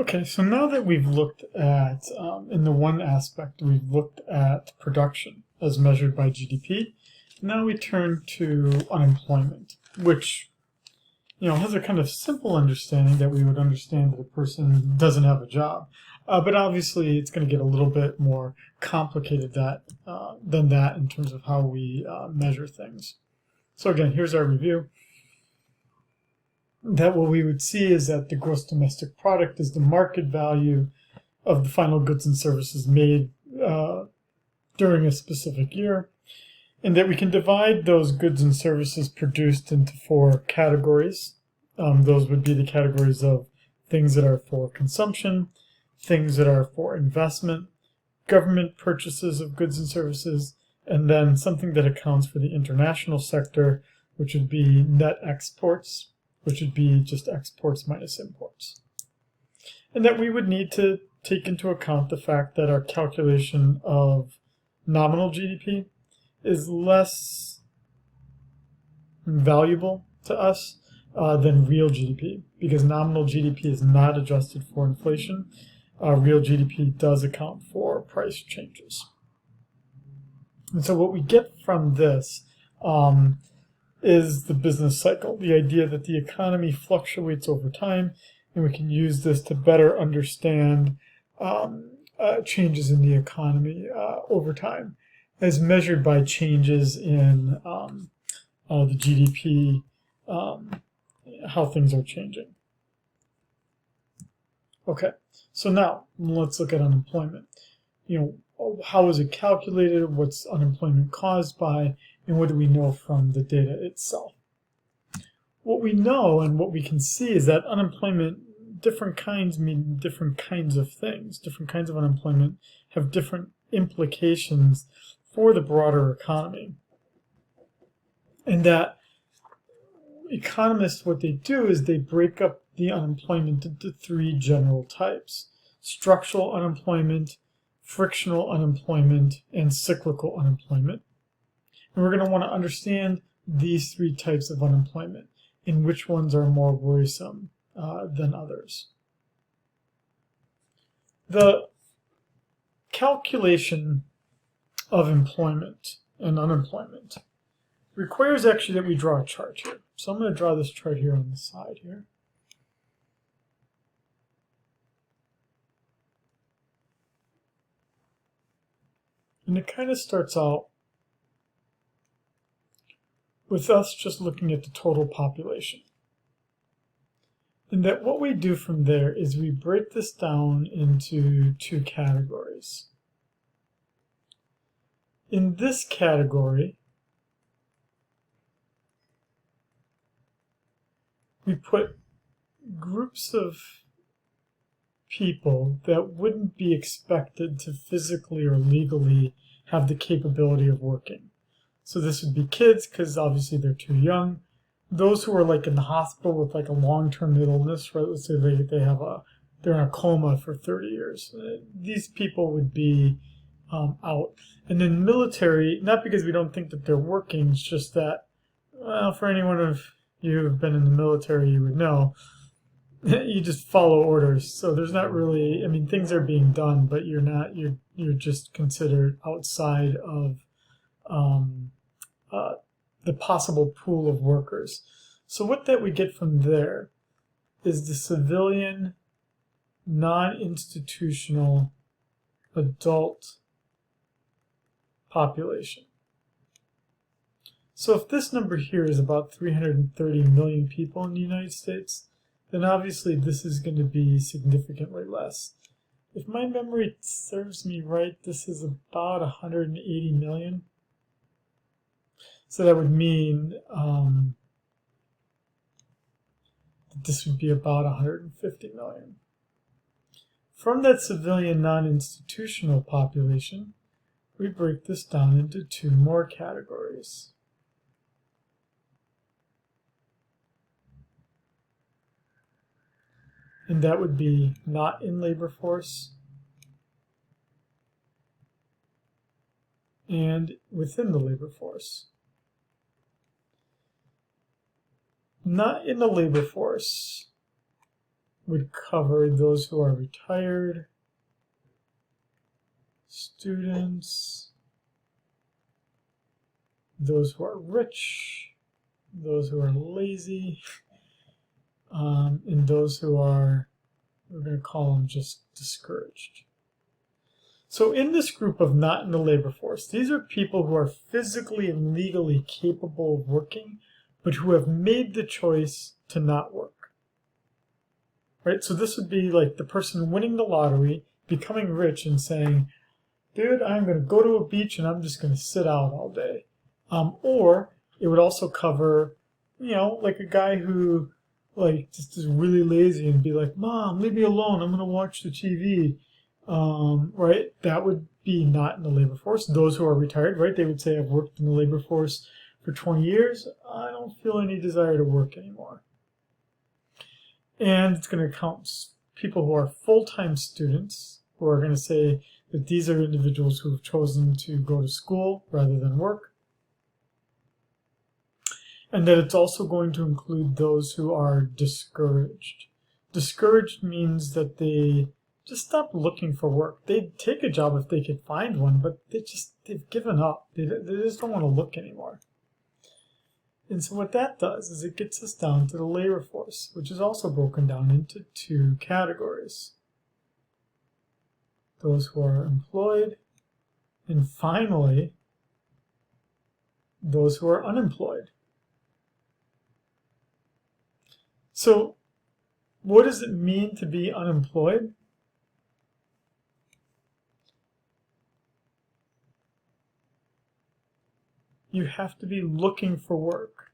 Okay, so now that we've looked at, in the one aspect, we've looked at production as measured by GDP, now we turn to unemployment, which, has a kind of simple understanding that we would understand that a person doesn't have a job. But obviously it's going to get a little bit more complicated than that in terms of how we measure things. So again, here's our review. That what we would see is that the gross domestic product is the market value of the final goods and services made during a specific year, and that we can divide those goods and services produced into four categories. Those would be the categories of things that are for consumption, things that are for investment, government purchases of goods and services, and then something that accounts for the international sector, which would be net exports, which would be just exports minus imports. And that we would need to take into account the fact that our calculation of nominal GDP is less valuable to us than real GDP, because nominal GDP is not adjusted for inflation. Real GDP does account for price changes. And so what we get from this is the business cycle, the idea that the economy fluctuates over time, and we can use this to better understand changes in the economy over time, as measured by changes in the GDP, how things are changing. Okay, so now let's look at unemployment. How is it calculated? What's unemployment caused by? And what do we know from the data itself? What we know and what we can see is that unemployment, different kinds mean different kinds of things. Different kinds of unemployment have different implications for the broader economy. And that economists, what they do is they break up the unemployment into three general types: structural unemployment, frictional unemployment, and cyclical unemployment. And we're going to want to understand these three types of unemployment and which ones are more worrisome than others. The calculation of employment and unemployment requires actually that we draw a chart here. So I'm going to draw this chart here on the side here. And it kind of starts out with us just looking at the total population. And that what we do from there is we break this down into two categories. In this category, we put groups of people that wouldn't be expected to physically or legally have the capability of working. So this would be kids, because obviously they're too young. Those who are like in the hospital with like a long-term illness, right? Let's say they're in a coma for 30 years. These people would be out. And then military, not because we don't think that they're working, it's just that, well, for anyone of you who've been in the military, you would know, you just follow orders. So there's not really, things are being done, but you're just considered outside of the possible pool of workers. So what that we get from there is the civilian, non-institutional, adult population. So if this number here is about 330 million people in the United States, then obviously this is going to be significantly less. If my memory serves me right, this is about 180 million. So that would mean that this would be about 150 million. From that civilian non-institutional population, we break this down into two more categories. And that would be not in labor force and within the labor force. Not in the labor force would cover those who are retired, students, those who are rich, those who are lazy, and those who are, we're going to call them just discouraged. So in this group of not in the labor force, these are people who are physically and legally capable of working, but who have made the choice to not work. Right? So this would be like the person winning the lottery, becoming rich and saying, dude, I'm going to go to a beach and I'm just going to sit out all day. Or it would also cover, like a guy who like just is really lazy and be like, Mom, leave me alone. I'm going to watch the TV. Right? That would be not in the labor force. Those who are retired, right? They would say, I've worked in the labor force for 20 years. I don't feel any desire to work anymore. And it's going to count people who are full-time students, who are going to say that these are individuals who have chosen to go to school rather than work. And that it's also going to include those who are discouraged. Discouraged means that they just stop looking for work. They'd take a job if they could find one, but they've given up. They just don't want to look anymore. And so what that does is it gets us down to the labor force, which is also broken down into two categories. Those who are employed, and finally, those who are unemployed. So, what does it mean to be unemployed? You have to be looking for work.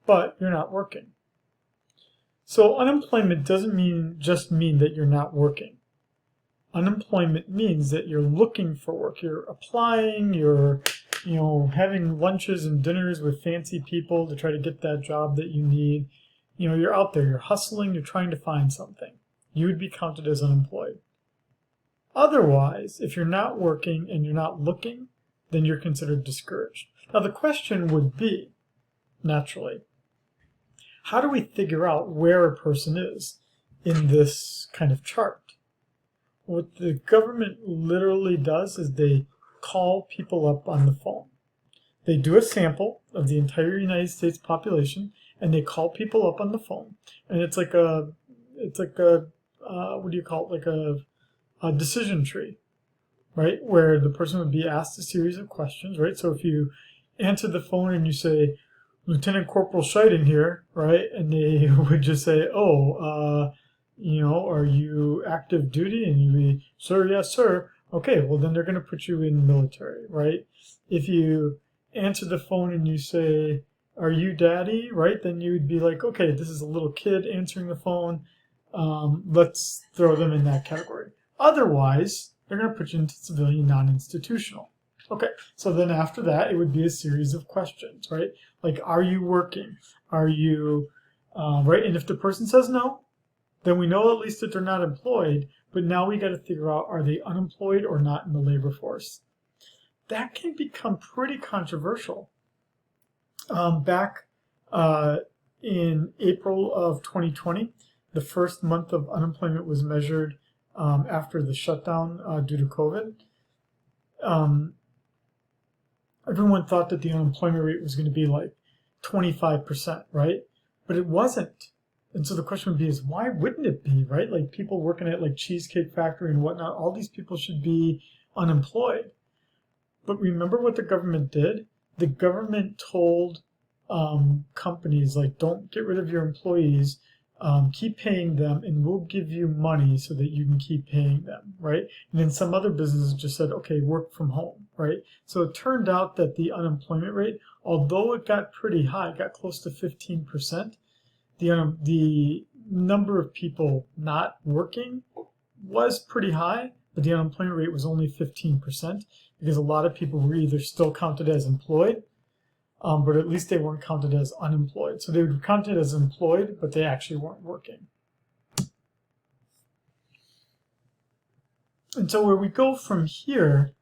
But you're not working. So unemployment doesn't just mean that you're not working. Unemployment means that you're looking for work. You're applying, you're having lunches and dinners with fancy people to try to get that job that you need. You're out there, you're hustling, you're trying to find something. You would be counted as unemployed. Otherwise, if you're not working and you're not looking, then you're considered discouraged. Now the question would be, naturally, how do we figure out where a person is in this kind of chart? What the government literally does is they call people up on the phone. They do a sample of the entire United States population, and they call people up on the phone. And it's like a what do you call it? Like a decision tree, right? Where the person would be asked a series of questions, right? So if you answer the phone and you say, Lieutenant Corporal Scheiden here, right? And they would just say, are you active duty? And you'd be, sir, yes, sir. Okay, well, then they're going to put you in the military, right? If you answer the phone and you say, are you daddy, right? Then you would be like, okay, this is a little kid answering the phone. Let's throw them in that category. Otherwise, they're going to put you into civilian non-institutional. Okay, so then after that, it would be a series of questions, right? Like, are you working? Are you, right? And if the person says no, then we know at least that they're not employed, but now we got to figure out, are they unemployed or not in the labor force? That can become pretty controversial. Back in April of 2020, the first month of unemployment was measured after the shutdown due to COVID. Everyone thought that the unemployment rate was going to be like 25%, right? But it wasn't. And so the question would be is, why wouldn't it be, right? Like people working at like Cheesecake Factory and whatnot, all these people should be unemployed. But remember what the government did? The government told companies, like, don't get rid of your employees, keep paying them, and we'll give you money so that you can keep paying them, right? And then some other businesses just said, okay, work from home, right? So it turned out that the unemployment rate, although it got pretty high, it got close to 15%, the number of people not working was pretty high, but the unemployment rate was only 15% because a lot of people were either still counted as employed, but at least they weren't counted as unemployed. So they were counted as employed, but they actually weren't working. And so where we go from here,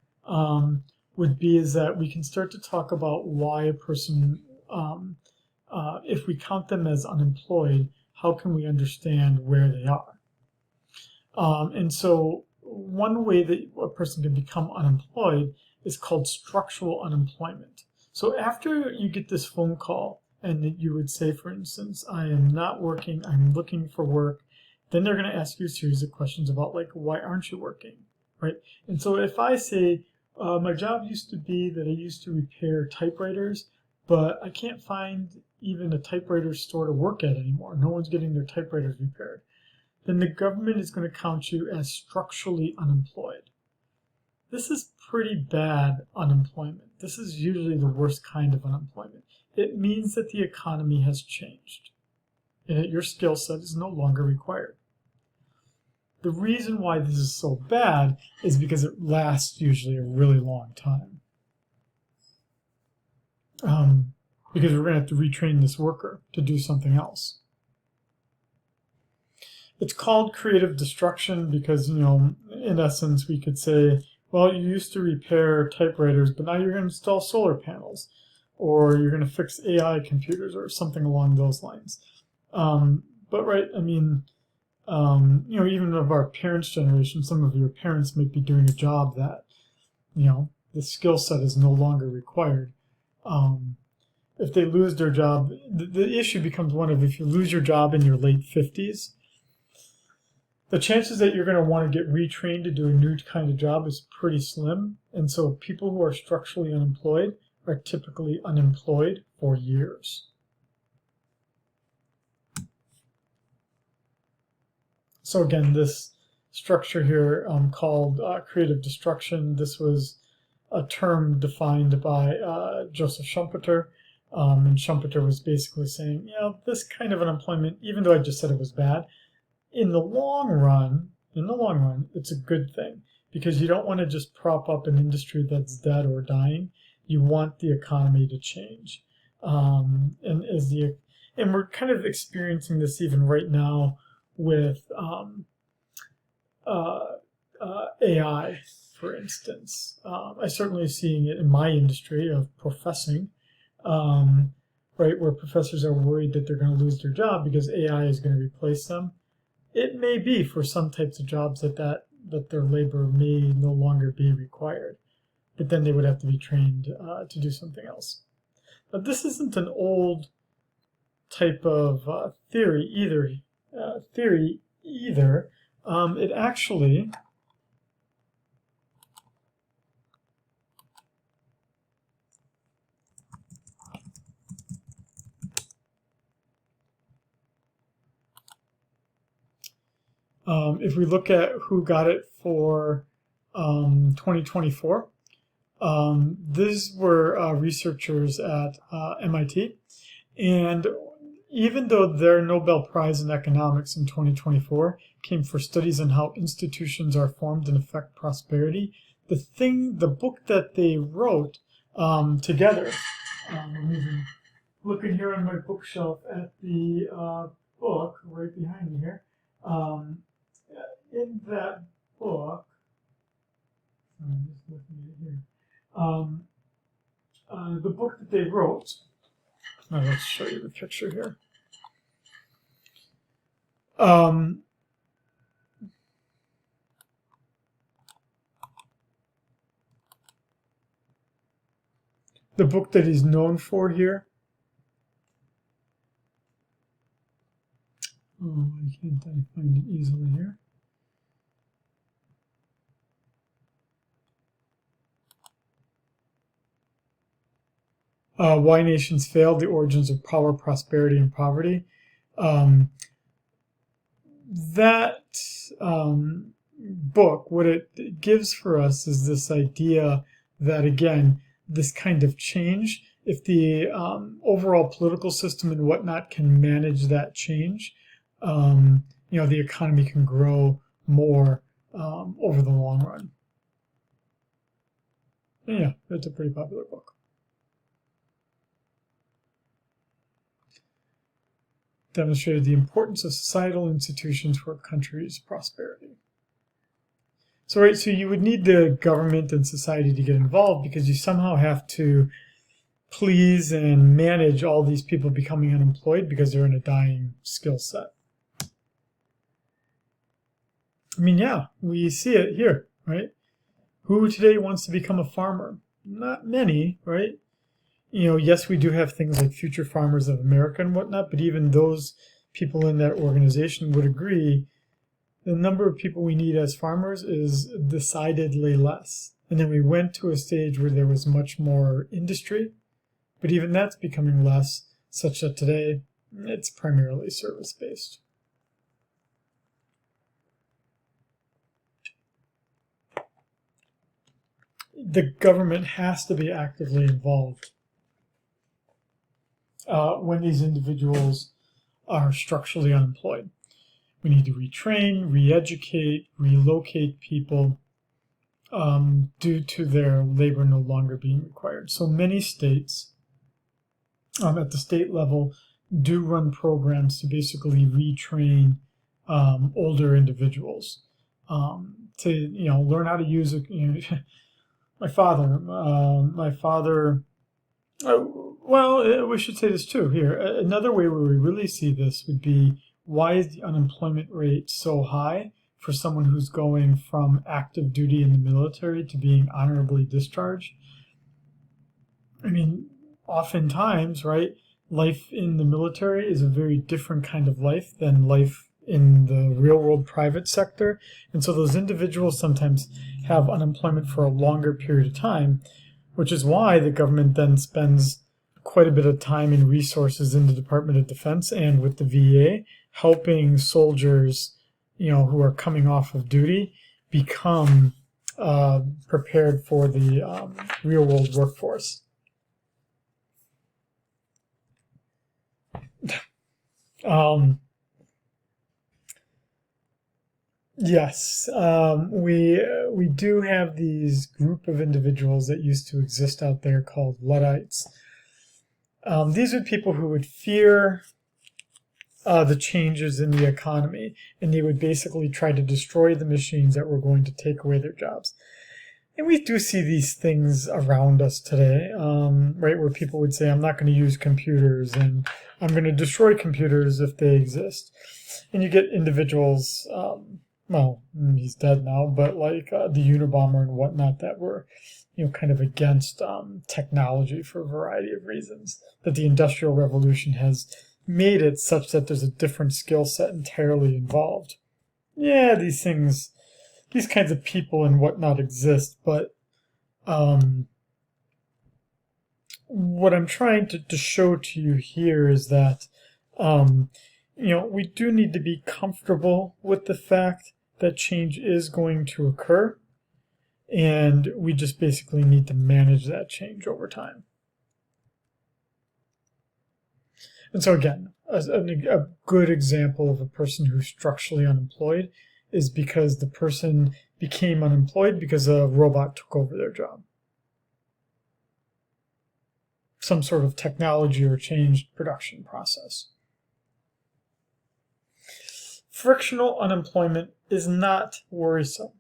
would be is that we can start to talk about why a person, if we count them as unemployed, how can we understand where they are? And so one way that a person can become unemployed is called structural unemployment. So after you get this phone call and you would say, for instance, I am not working, I'm looking for work, then they're going to ask you a series of questions about like, why aren't you working, right? And so if I say, my job used to be that I used to repair typewriters, but I can't find even a typewriter store to work at anymore. No one's getting their typewriters repaired. Then the government is going to count you as structurally unemployed. This is pretty bad unemployment. This is usually the worst kind of unemployment. It means that the economy has changed and that your skill set is no longer required. The reason why this is so bad is because it lasts usually a really long time. Because we're going to have to retrain this worker to do something else. It's called creative destruction because, in essence, we could say, well, you used to repair typewriters, but now you're going to install solar panels, or you're going to fix AI computers, or something along those lines. But right, even of our parents' generation, some of your parents might be doing a job that, the skill set is no longer required. If they lose their job, the issue becomes one of if you lose your job in your late 50s, the chances that you're going to want to get retrained to do a new kind of job is pretty slim. And so people who are structurally unemployed are typically unemployed for years. So again, this structure here called creative destruction, this was a term defined by Joseph Schumpeter. And Schumpeter was basically saying, this kind of unemployment, even though I just said it was bad, in the long run, it's a good thing because you don't want to just prop up an industry that's dead or dying. You want the economy to change. And we're kind of experiencing this even right now with AI, for instance. I'm certainly seeing it in my industry of professing, right, where professors are worried that they're going to lose their job because AI is going to replace them. It may be for some types of jobs that their labor may no longer be required, but then they would have to be trained to do something else. But this isn't an old type of theory either. It actually if we look at who got it for 2024, these were researchers at MIT. And even though their Nobel Prize in Economics in 2024 came for studies on how institutions are formed and affect prosperity, the book that they wrote together, I'm even looking here on my bookshelf at the book right behind me here. In that book, I'm just looking at it here. The book that they wrote, let's show you the picture here. The book that he's known for here. Why can't I find it easily here? Why Nations Fail, The Origins of Power, Prosperity, and Poverty. That book, what it gives for us is this idea that, again, this kind of change, if the overall political system and whatnot can manage that change, the economy can grow more over the long run. Yeah, it's a pretty popular book. Demonstrated the importance of societal institutions for a country's prosperity. So, right, so you would need the government and society to get involved because you somehow have to please and manage all these people becoming unemployed because they're in a dying skill set. I mean, yeah, we see it here, right? Who today wants to become a farmer? Not many, right? Yes, we do have things like Future Farmers of America and whatnot, but even those people in that organization would agree the number of people we need as farmers is decidedly less. And then we went to a stage where there was much more industry, but even that's becoming less, such that today it's primarily service-based. The government has to be actively involved when these individuals are structurally unemployed. We need to retrain, re-educate, relocate people due to their labor no longer being required. So many states at the state level do run programs to basically retrain older individuals to learn how to use it. My father, well, we should say this too here. Another way where we really see this would be, why is the unemployment rate so high for someone who's going from active duty in the military to being honorably discharged? I mean, oftentimes, right, life in the military is a very different kind of life than life in the real world private sector. And so those individuals sometimes have unemployment for a longer period of time, which is why the government then spends quite a bit of time and resources in the Department of Defense and with the VA helping soldiers, who are coming off of duty become prepared for the real world workforce. Yes, we do have these group of individuals that used to exist out there called Luddites. These are people who would fear the changes in the economy, and they would basically try to destroy the machines that were going to take away their jobs. And we do see these things around us today, right, where people would say, I'm not going to use computers, and I'm going to destroy computers if they exist. And you get individuals, well, he's dead now, but like the Unabomber and whatnot that were, kind of against technology for a variety of reasons. That the Industrial Revolution has made it such that there's a different skill set entirely involved. Yeah, these things, these kinds of people and whatnot exist, but what I'm trying to show to you here is that, we do need to be comfortable with the fact that change is going to occur, and we just basically need to manage that change over time. And so again, a good example of a person who's structurally unemployed is because the person became unemployed because a robot took over their job. Some sort of technology or changed production process. Frictional unemployment is not worrisome.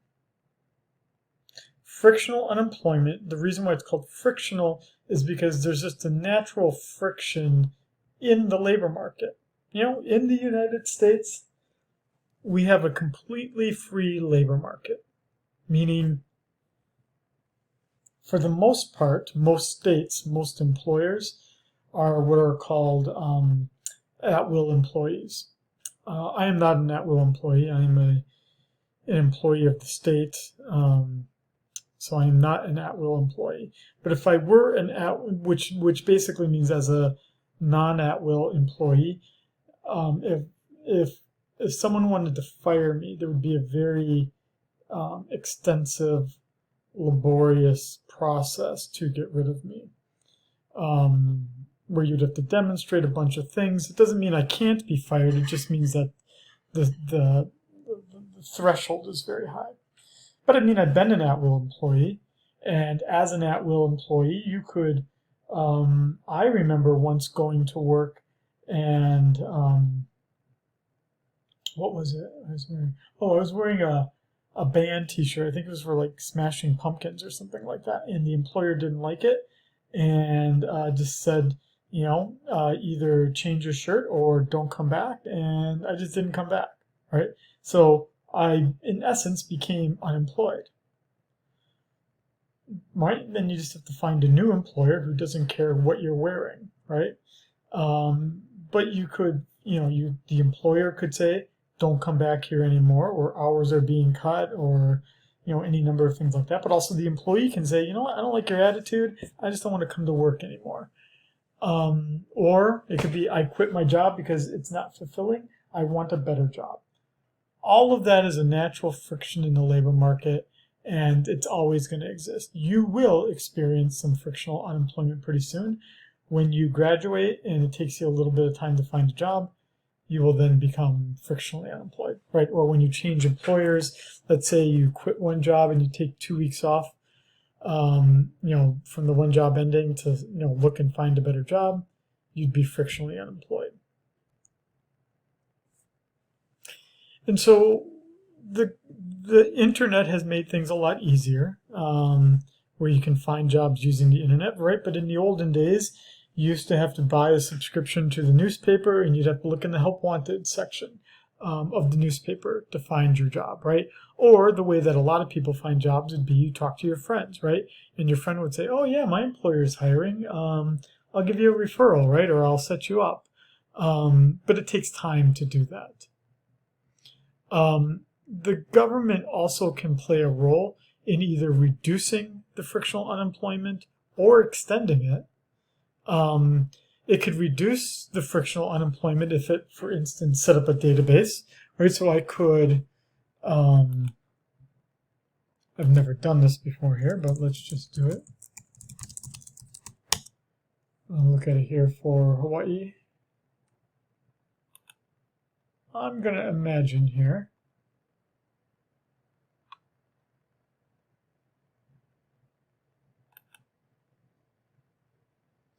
Frictional unemployment, the reason why it's called frictional is because there's just a natural friction in the labor market. In the United States, we have a completely free labor market, meaning for the most part, most states, most employers are what are called at-will employees. I am not an at-will employee. I am an employee of the state, so I am not an at-will employee. But if I were which basically means as a non-at-will employee, if someone wanted to fire me, there would be a very extensive, laborious process to get rid of me, where you'd have to demonstrate a bunch of things. It doesn't mean I can't be fired. It just means that the threshold is very high. But I mean, I've been an at-will employee, and as an at-will employee, you could. I remember once going to work, and what was it? I was wearing a band T-shirt. I think it was for like Smashing Pumpkins or something like that, and the employer didn't like it and just said, either change your shirt or don't come back. And I just didn't come back, right? So I, in essence, became unemployed. Right? Then you just have to find a new employer who doesn't care what you're wearing, right? But you could, the employer could say, don't come back here anymore, or hours are being cut, or any number of things like that. But also the employee can say, you know what, I don't like your attitude. I just don't want to come to work anymore. Or it could be, I quit my job because it's not fulfilling. I want a better job. All of that is a natural friction in the labor market, and it's always going to exist. You will experience some frictional unemployment pretty soon. When you graduate and it takes you a little bit of time to find a job, you will then become frictionally unemployed, right? Or when you change employers, let's say you quit one job and you take 2 weeks off, from the one job ending to, look and find a better job, you'd be frictionally unemployed. And so the internet has made things a lot easier, where you can find jobs using the internet, right? But in the olden days, you used to have to buy a subscription to the newspaper, and you'd have to look in the Help Wanted section of the newspaper to find your job, right? Or the way that a lot of people find jobs would be you talk to your friends, right? And your friend would say, oh yeah, my employer is hiring. I'll give you a referral, right? Or I'll set you up. But it takes time to do that. The government also can play a role in either reducing the frictional unemployment or extending it. It could reduce the frictional unemployment if it, for instance, set up a database, right? So I could, I've never done this before here, but let's just do it. I'll look at it here for Hawaii. I'm going to imagine here.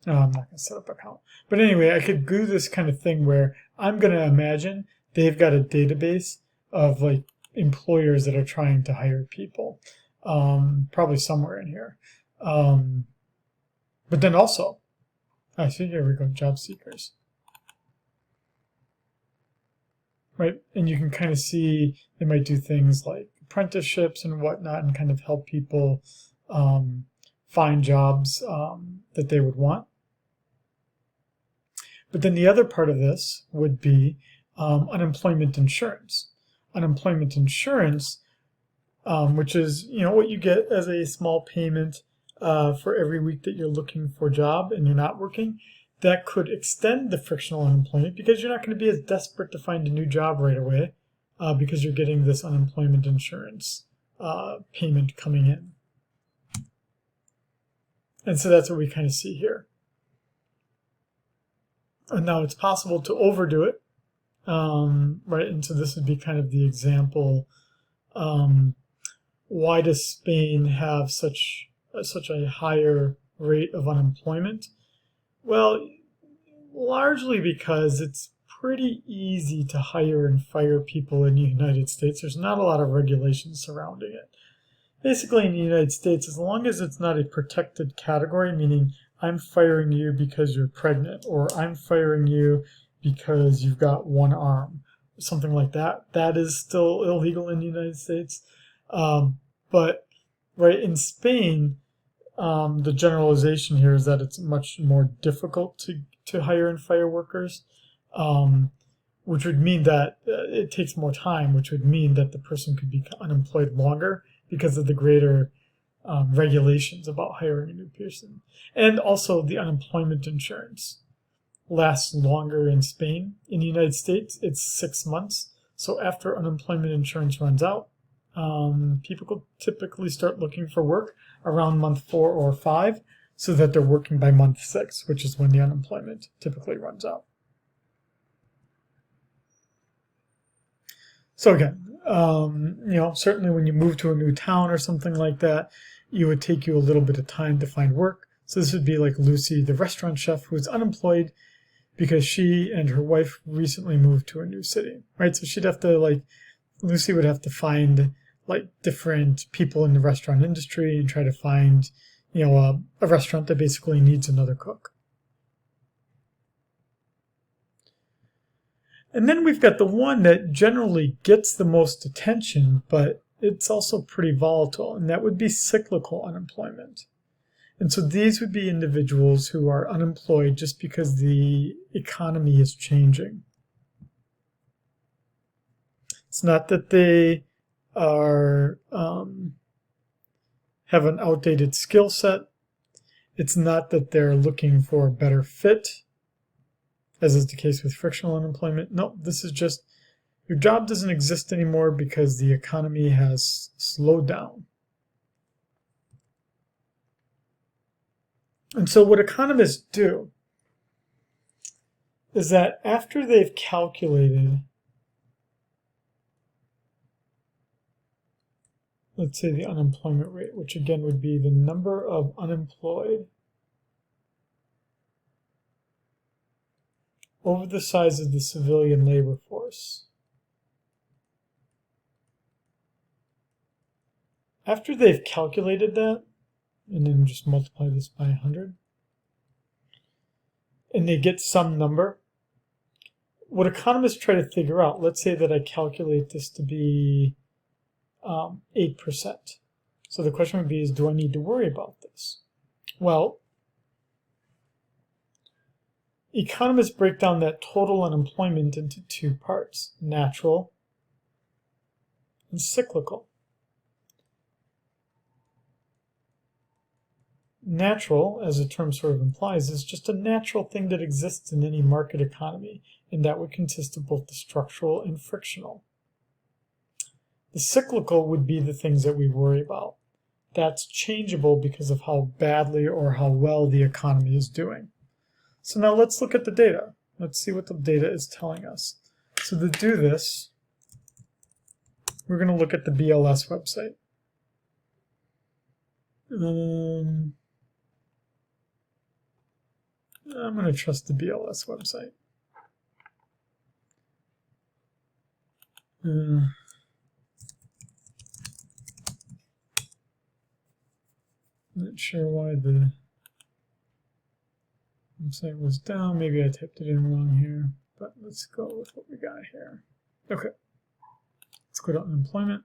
No, I'm not going to set up an account. But anyway, I could do this kind of thing where I'm going to imagine they've got a database of like employers that are trying to hire people, probably somewhere in here. But then also, I see, here we go, job seekers. Right, and you can kind of see they might do things like apprenticeships and whatnot and kind of help people find jobs that they would want. But then the other part of this would be unemployment insurance. Unemployment insurance, which is what you get as a small payment for every week that you're looking for a job and you're not working. That could extend the frictional unemployment because you're not going to be as desperate to find a new job right away because you're getting this unemployment insurance payment coming in. And so that's what we kind of see here. And now it's possible to overdo it, right? And so this would be kind of the example. Why does Spain have such a higher rate of unemployment? Well, largely because it's pretty easy to hire and fire people in the United States. There's not a lot of regulations surrounding it. Basically, in the United States, as long as it's not a protected category, meaning I'm firing you because you're pregnant, or I'm firing you because you've got one arm, something like that, that is still illegal in the United States. But right in Spain, the generalization here is that it's much more difficult to hire and fire workers, which would mean that it takes more time, which would mean that the person could be unemployed longer because of the greater regulations about hiring a new person. And also the unemployment insurance lasts longer in Spain. In the United States, it's 6 months. So after unemployment insurance runs out, people typically start looking for work around month 4 or 5 so that they're working by month 6, which is when the unemployment typically runs out. So again, certainly when you move to a new town or something like that, it would take you a little bit of time to find work. So this would be like Lucy, the restaurant chef, who is unemployed because she and her wife recently moved to a new city, right? So she'd have to Lucy would have to find like different people in the restaurant industry and try to find, a restaurant that basically needs another cook. And then we've got the one that generally gets the most attention, but it's also pretty volatile, and that would be cyclical unemployment. And so these would be individuals who are unemployed just because the economy is changing. It's not that they are have an outdated skill set. It's not that they're looking for a better fit, as is the case with frictional unemployment. No, this is just your job doesn't exist anymore because the economy has slowed down. And so what economists do is that after they've calculated, let's say the unemployment rate, which again would be the number of unemployed over the size of the civilian labor force. After they've calculated that, and then just multiply this by 100, and they get some number, what economists try to figure out, let's say that I calculate this to be 8%. So the question would be, do I need to worry about this? Well, economists break down that total unemployment into two parts, natural and cyclical. Natural, as the term sort of implies, is just a natural thing that exists in any market economy, and that would consist of both the structural and frictional. The cyclical would be the things that we worry about. That's changeable because of how badly or how well the economy is doing. So now let's look at the data. Let's see what the data is telling us. So to do this, we're going to look at the BLS website. I'm going to trust the BLS website. Not sure why the website was down. Maybe I typed it in wrong here, but let's go with what we got here. Okay, let's go to unemployment.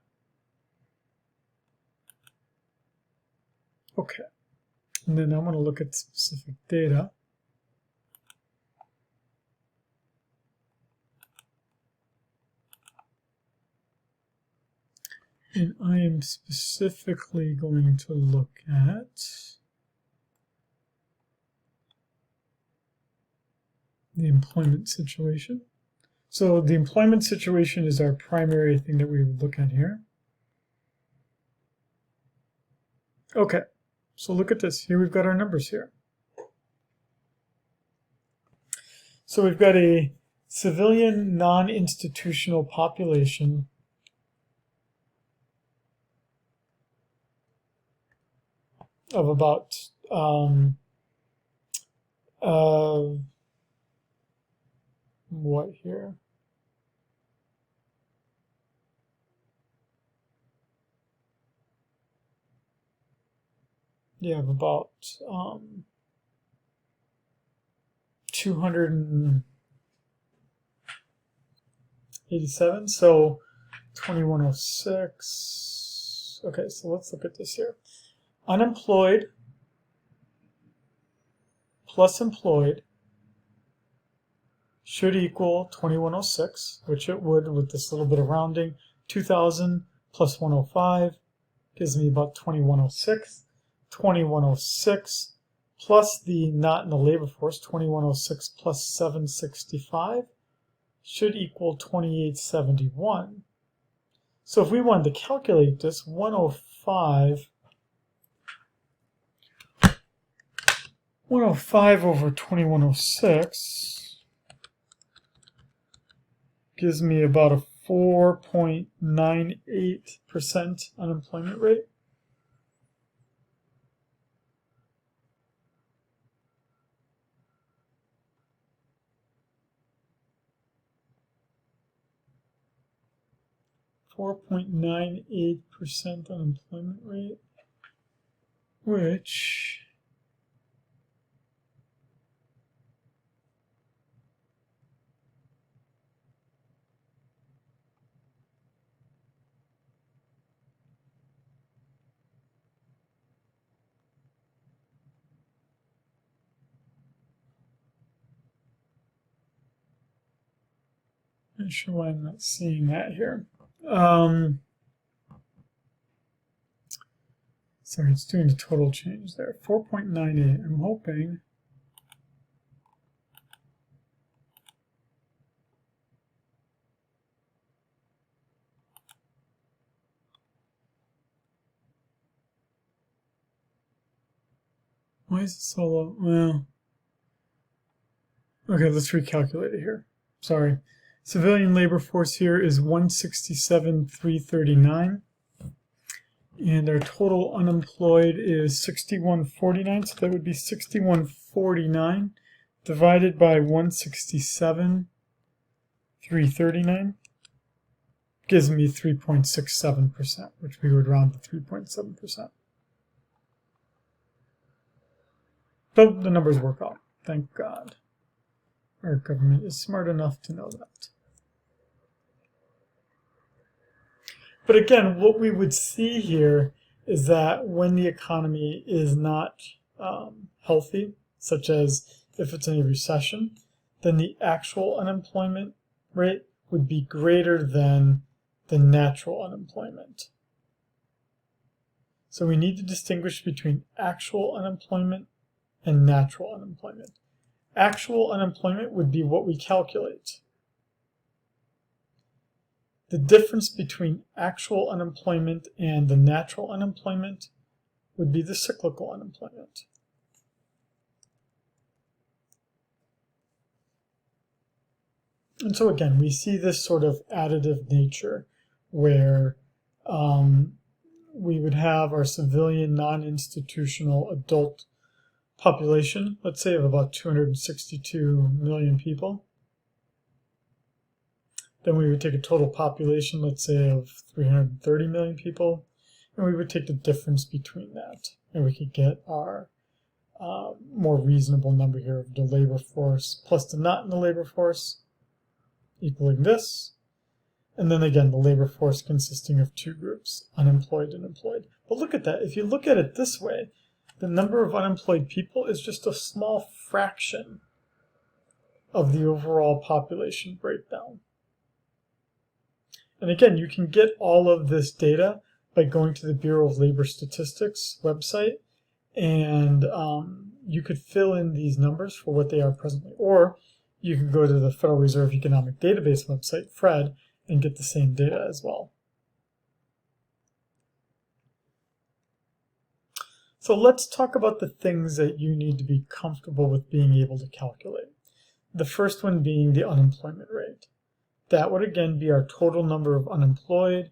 Okay, and then I'm going to look at specific data. And I am specifically going to look at the employment situation. So the employment situation is our primary thing that we would look at here. Okay, so look at this. Here we've got our numbers here. So we've got a civilian non-institutional population of about what here? You have about 287, so 2106. Okay, so let's look at this here. Unemployed plus employed should equal 2106, which it would with this little bit of rounding. 2000 plus 105 gives me about 2106. 2106 plus the not in the labor force, 2106 plus 765 should equal 2871. So if we wanted to calculate this, 105 over 2106 gives me about a 4.98% unemployment rate. 4.98% unemployment rate, which I'm not sure why I'm not seeing that here. Sorry, it's doing the total change there. 4.98. I'm hoping. Why is it so low? Well, okay, let's recalculate it here. Sorry. Civilian labor force here is 167,339. And our total unemployed is 6149, so that would be 6149 divided by 167,339 gives me 3.67%, which we would round to 3.7%. So the numbers work out, thank God. Our government is smart enough to know that. But again, what we would see here is that when the economy is not healthy, such as if it's in a recession, then the actual unemployment rate would be greater than the natural unemployment. So we need to distinguish between actual unemployment and natural unemployment. Actual unemployment would be what we calculate. The difference between actual unemployment and the natural unemployment would be the cyclical unemployment. And so again, we see this sort of additive nature where we would have our civilian non-institutional adult population, let's say of about 262 million people. Then we would take a total population, let's say, of 330 million people, and we would take the difference between that, and we could get our more reasonable number here of the labor force plus the not in the labor force equaling this. And then again, the labor force consisting of two groups, unemployed and employed. But look at that. If you look at it this way, the number of unemployed people is just a small fraction of the overall population breakdown. And again, you can get all of this data by going to the Bureau of Labor Statistics website, and you could fill in these numbers for what they are presently. Or you can go to the Federal Reserve Economic Database website, FRED, and get the same data as well. So let's talk about the things that you need to be comfortable with being able to calculate. The first one being the unemployment rate. That would again be our total number of unemployed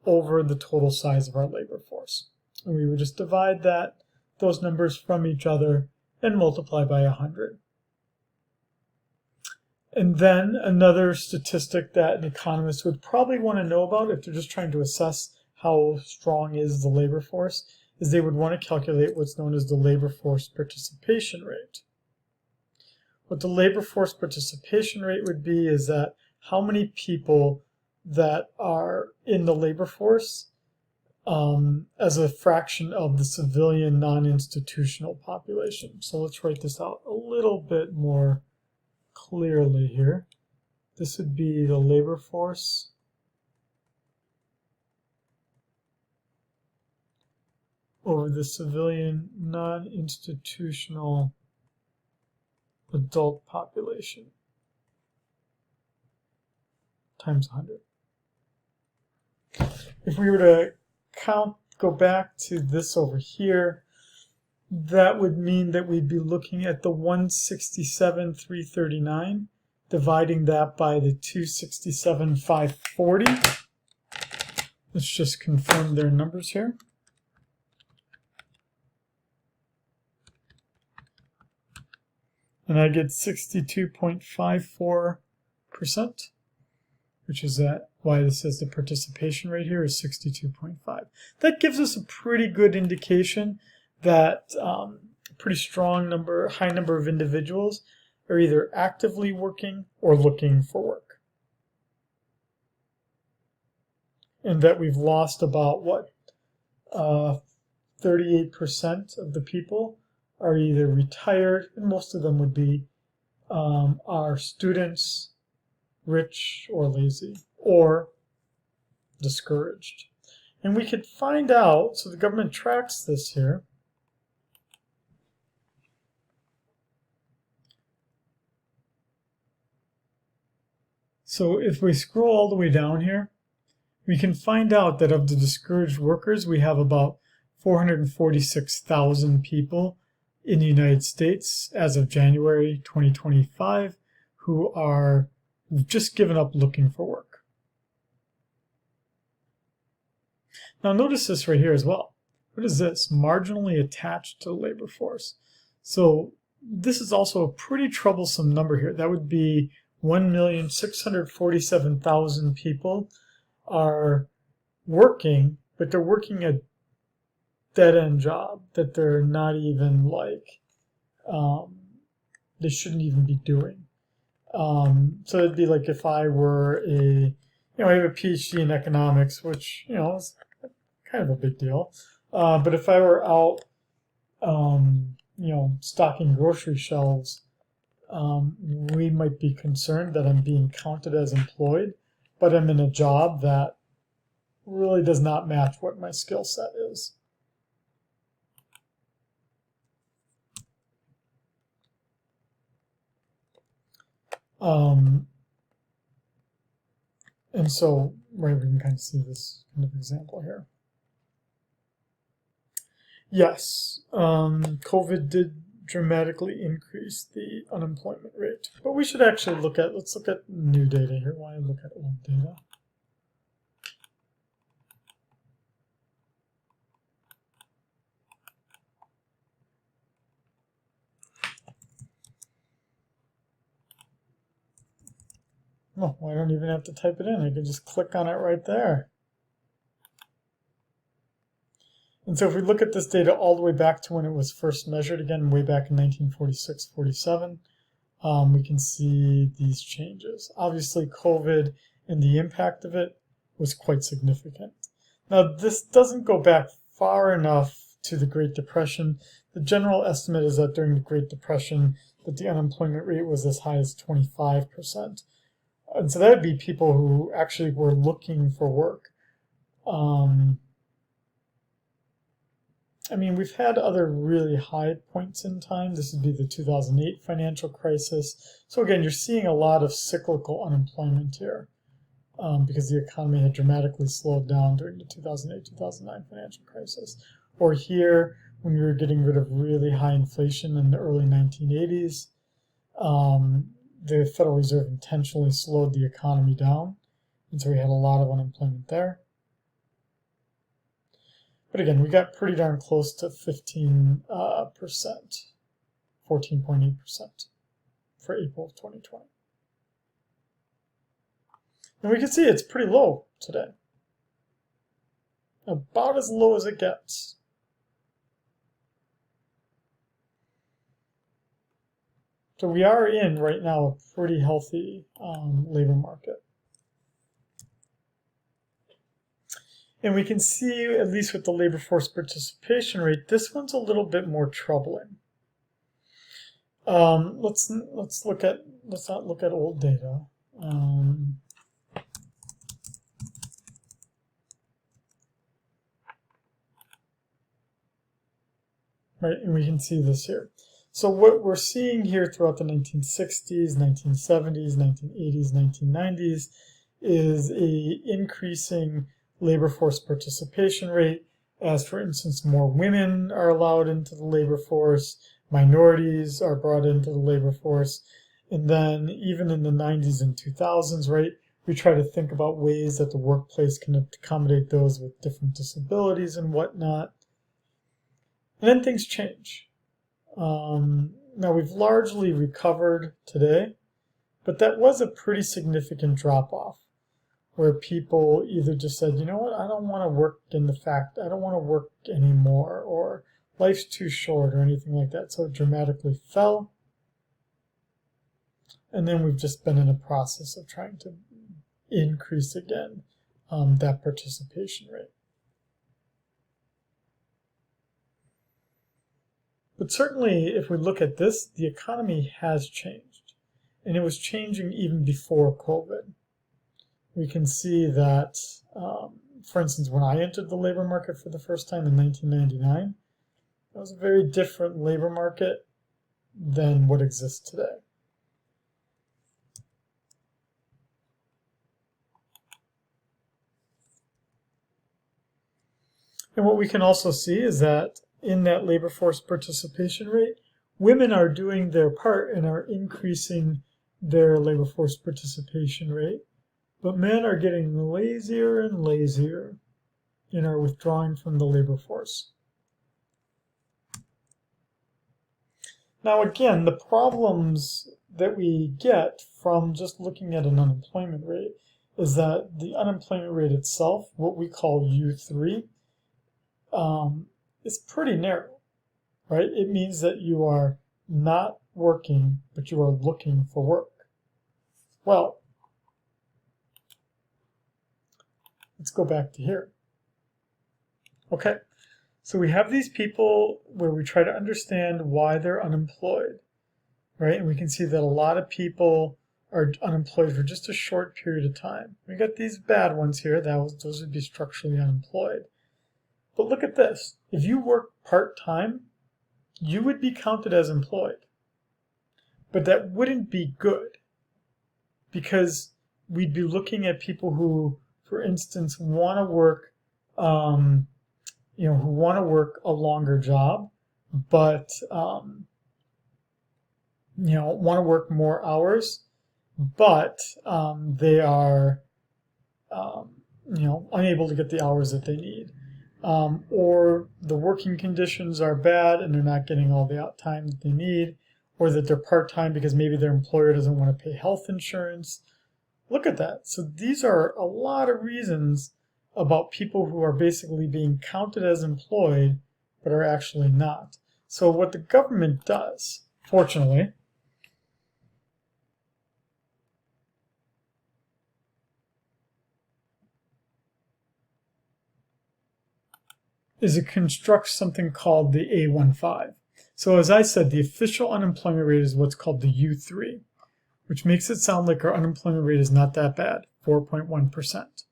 over the total size of our labor force. And we would just divide those numbers from each other and multiply by 100. And then another statistic that an economist would probably want to know about if they're just trying to assess how strong is the labor force is they would want to calculate what's known as the labor force participation rate. What the labor force participation rate would be is that how many people that are in the labor force as a fraction of the civilian non-institutional population. So let's write this out a little bit more clearly here. This would be the labor force over the civilian non-institutional adult population times 100. If we were to go back to this over here, that would mean that we'd be looking at the 167,339, dividing that by the 267,540. Let's just confirm their numbers here. And I get 62.54%, which is at why this says the participation rate here is 62.5. That gives us a pretty good indication that a pretty strong number, high number of individuals are either actively working or looking for work. And that we've lost about, 38% of the people are either retired, and most of them would be are students, rich or lazy, or discouraged. And we could find out, so the government tracks this here. So if we scroll all the way down here, we can find out that of the discouraged workers, we have about 446,000 people in the United States as of January 2025 who are just given up looking for work. Now notice this right here as well. What is this? Marginally attached to the labor force. So this is also a pretty troublesome number here. That would be 1,647,000 people are working, but they're working a dead-end job that they're not even they shouldn't even be doing. So it'd be like if I were I have a PhD in economics, which, is kind of a big deal. But if I were out, stocking grocery shelves, we might be concerned that I'm being counted as employed, but I'm in a job that really does not match what my skill set is. And so, we can kind of see this kind of example here. Yes, COVID did dramatically increase the unemployment rate. But we should actually let's look at new data here. Why look at old data? Oh, I don't even have to type it in. I can just click on it right there. And so if we look at this data all the way back to when it was first measured, again, way back in 1946-47, we can see these changes. Obviously, COVID and the impact of it was quite significant. Now, this doesn't go back far enough to the Great Depression. The general estimate is that during the Great Depression, that the unemployment rate was as high as 25%. And so that would be people who actually were looking for work. We've had other really high points in time. This would be the 2008 financial crisis. So again, you're seeing a lot of cyclical unemployment here because the economy had dramatically slowed down during the 2008-2009 financial crisis. Or here, when we were getting rid of really high inflation in the early 1980s, the Federal Reserve intentionally slowed the economy down, and so we had a lot of unemployment there. But again, we got pretty darn close to 15%, 14.8% for April of 2020. And we can see it's pretty low today. About as low as it gets. So we are in, right now, a pretty healthy labor market. And we can see, at least with the labor force participation rate, this one's a little bit more troubling. Let's not look at old data. Right, and we can see this here. So what we're seeing here throughout the 1960s, 1970s, 1980s, 1990s is a increasing labor force participation rate, as for instance, more women are allowed into the labor force, minorities are brought into the labor force, and then even in the 90s and 2000s, right, we try to think about ways that the workplace can accommodate those with different disabilities and whatnot. And then things change. Now we've largely recovered today, but that was a pretty significant drop-off. where people either just said, you know what, I don't want to work I don't want to work anymore, or life's too short, or anything like that. So it dramatically fell. And then we've just been in a process of trying to increase again that participation rate. But certainly, if we look at this, the economy has changed. And it was changing even before COVID. We can see that, for instance, when I entered the labor market for the first time in 1999, it was a very different labor market than what exists today. And what we can also see is that in that labor force participation rate, women are doing their part and are increasing their labor force participation rate, but men are getting lazier and lazier and are withdrawing from the labor force. Now again, the problems that we get from just looking at an unemployment rate is that the unemployment rate itself, what we call U3, is pretty narrow, right? It means that you are not working, but you are looking for work. Well, let's go back to here. Okay, so we have these people where we try to understand why they're unemployed, right? And we can see that a lot of people are unemployed for just a short period of time. We got these bad ones here. Those would be structurally unemployed. But look at this. If you work part-time, you would be counted as employed. But that wouldn't be good, because we'd be looking at people who, for instance, want to work, who want to work a longer job, but, want to work more hours, but they are, unable to get the hours that they need. Or the working conditions are bad and they're not getting all the time that they need, or that they're part-time because maybe their employer doesn't want to pay health insurance. Look at that. So these are a lot of reasons about people who are basically being counted as employed but are actually not. So what the government does, fortunately, is it constructs something called the A15. So as I said, the official unemployment rate is what's called the U3, which makes it sound like our unemployment rate is not that bad, 4.1%.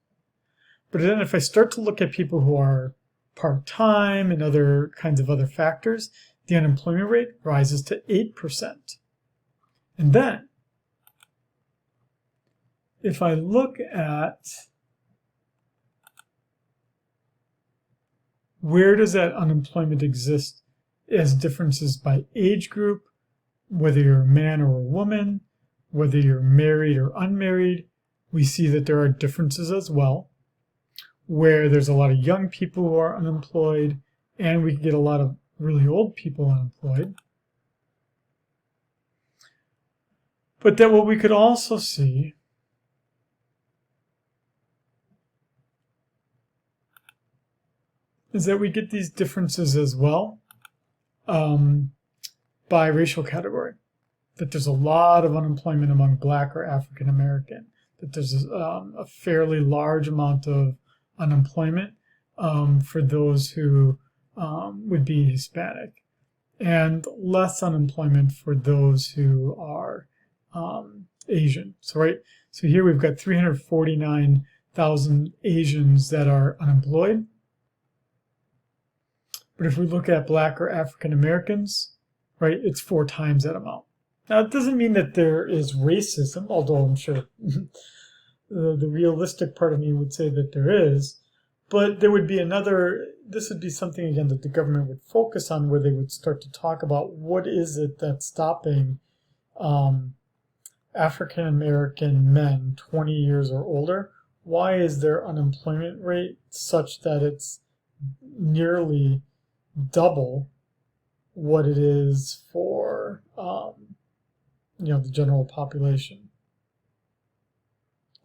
But then if I start to look at people who are part-time and other kinds of other factors, the unemployment rate rises to 8%. And then, if I look at where does that unemployment exist as differences by age group, whether you're a man or a woman, whether you're married or unmarried, we see that there are differences as well, where there's a lot of young people who are unemployed, and we can get a lot of really old people unemployed. But then what we could also see is that we get these differences as well by racial category. That there's a lot of unemployment among Black or African American. That there's a fairly large amount of unemployment for those who would be Hispanic, and less unemployment for those who are Asian. So here we've got 349,000 Asians that are unemployed. But if we look at Black or African Americans, right, it's 4 times that amount. Now, it doesn't mean that there is racism, although I'm sure the realistic part of me would say that there is. But there would be this would be something, again, that the government would focus on, where they would start to talk about what is it that's stopping African American men 20 years or older. Why is their unemployment rate such that it's nearly double what it is for the general population?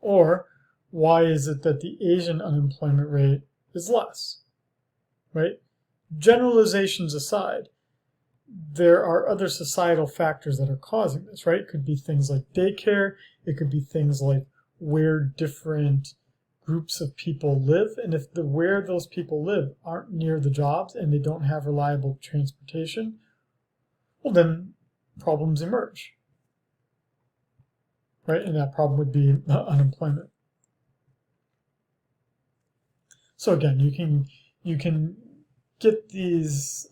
Or why is it that the Asian unemployment rate is less, right? Generalizations aside, there are other societal factors that are causing this, right? It could be things like daycare. It could be things like where different groups of people live. And if where those people live aren't near the jobs and they don't have reliable transportation, well, then problems emerge, right? And that problem would be unemployment. So again, you can get these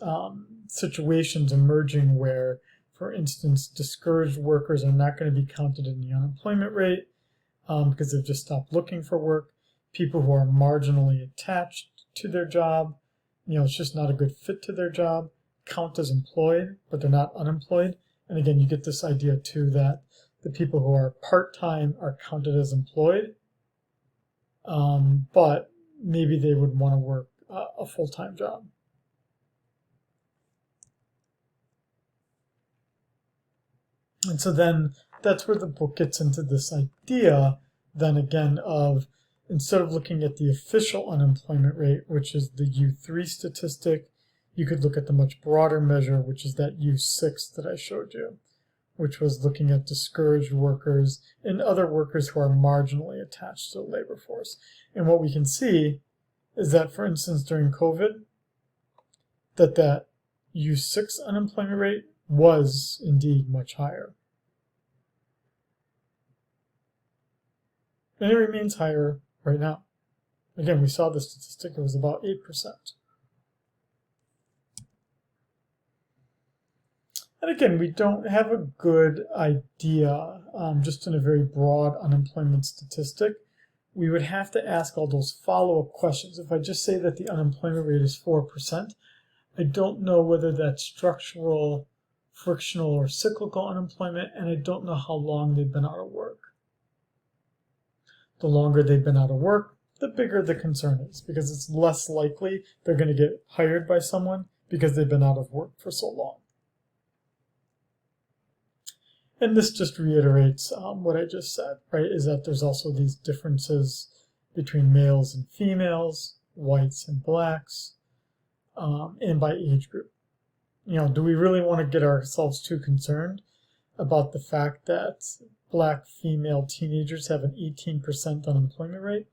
situations emerging where, for instance, discouraged workers are not going to be counted in the unemployment rate because they've just stopped looking for work. People who are marginally attached to their job, it's just not a good fit to their job, count as employed, but they're not unemployed. And again, you get this idea too that the people who are part-time are counted as employed, but maybe they would want to work a full-time job. And so then that's where the book gets into this idea, then again, of instead of looking at the official unemployment rate, which is the U3 statistic, you could look at the much broader measure, which is that U6 that I showed you, which was looking at discouraged workers and other workers who are marginally attached to the labor force. And what we can see is that, for instance, during COVID, that U6 unemployment rate was indeed much higher. And it remains higher right now. Again, we saw the statistic, it was about 8%. And again, we don't have a good idea, just in a very broad unemployment statistic. We would have to ask all those follow-up questions. If I just say that the unemployment rate is 4%, I don't know whether that's structural, frictional, or cyclical unemployment, and I don't know how long they've been out of work. The longer they've been out of work, the bigger the concern is, because it's less likely they're going to get hired by someone because they've been out of work for so long. And this just reiterates what I just said, right, is that there's also these differences between males and females, whites and blacks, and by age group. Do we really want to get ourselves too concerned about the fact that black female teenagers have an 18% unemployment rate?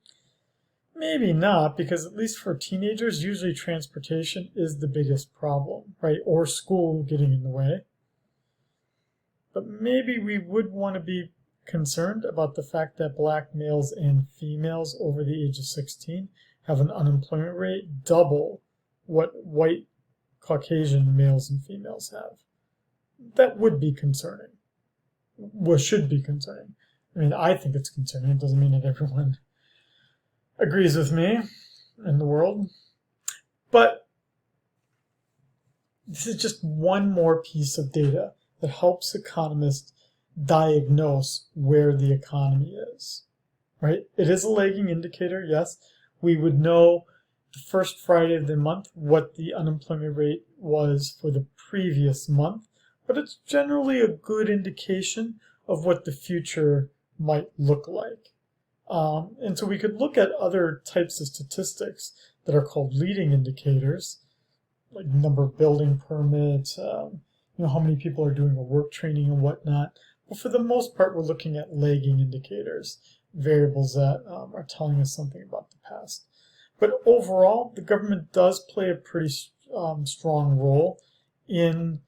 Maybe not, because at least for teenagers, usually transportation is the biggest problem, right, or school getting in the way. But maybe we would want to be concerned about the fact that black males and females over the age of 16 have an unemployment rate double what white Caucasian males and females have. That would be concerning. Well, should be concerning. I mean, I think it's concerning. It doesn't mean that everyone agrees with me in the world. But this is just one more piece of data that helps economists diagnose where the economy is, right? It is a lagging indicator, yes. We would know the first Friday of the month what the unemployment rate was for the previous month, but it's generally a good indication of what the future might look like. And so we could look at other types of statistics that are called leading indicators, like number of building permits, how many people are doing a work training and whatnot. But for the most part, we're looking at lagging indicators, variables that are telling us something about the past. But overall, the government does play a pretty strong role in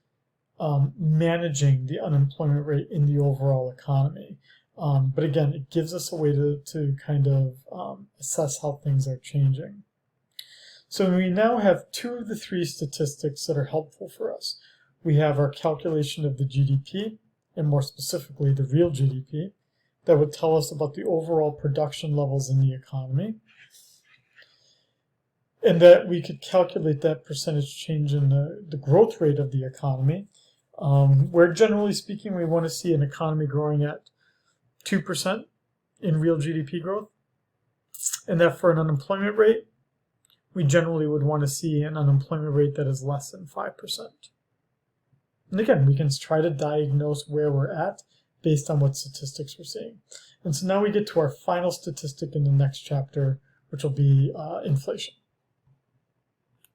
managing the unemployment rate in the overall economy. But again, it gives us a way to kind of assess how things are changing. So we now have two of the three statistics that are helpful for us. We have our calculation of the GDP, and more specifically the real GDP, that would tell us about the overall production levels in the economy. And that we could calculate that percentage change in the growth rate of the economy, where generally speaking we want to see an economy growing at 2% in real GDP growth. And that for an unemployment rate, we generally would want to see an unemployment rate that is less than 5%. And again, we can try to diagnose where we're at based on what statistics we're seeing. And so now we get to our final statistic in the next chapter, which will be inflation.